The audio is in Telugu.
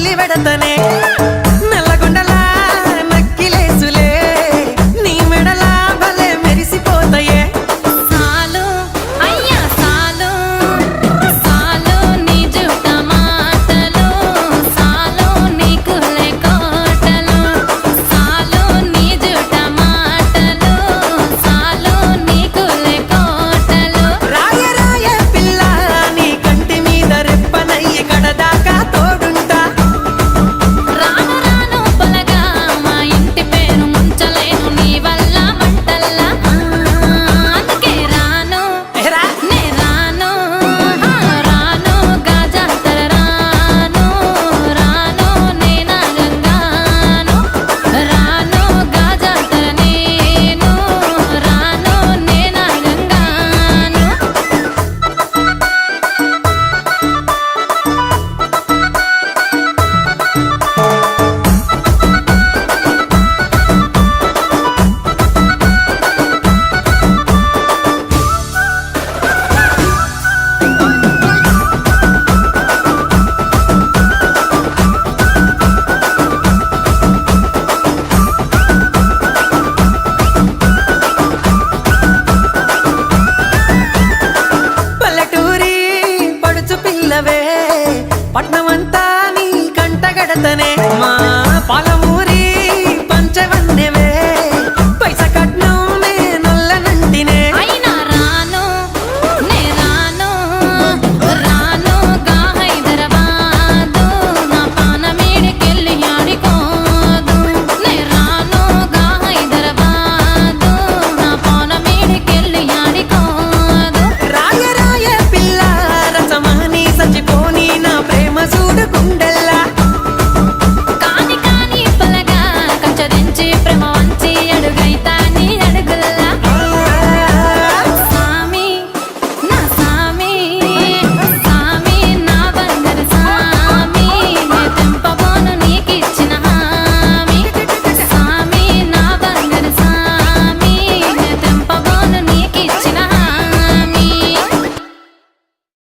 తల్లి వెడతనే నల్లగొండలా నక్కిలేసులే నీ మెడలా భలే మెరిసిపోతాయే సాలు అయ్యా సాలు సాలు నీ జుట్ట మాటలు సాలు నీ కులే కోటలు సాలు నీ జుట్ట మాటలు సాలు నీ కులే కోటలు రాయ రాయ పిల్ల నీ కంటి మీద రెప్పనయ్యి కడదాకా తోడుంటా రాను రాను పొలగా మా ఇంటి పేరు ముంచలేను నీ వల్ల మంటల్లా అందుకే రాను ఏరా నే రాను రాను గాజాతర రాను రాను నే నాగంగాను రాను గాజాతర నేను రాను నే నాగంగాను పల్లెటూరి పడుచు పిల్లవే పట్నమంతా నీ కంటగడతనే మా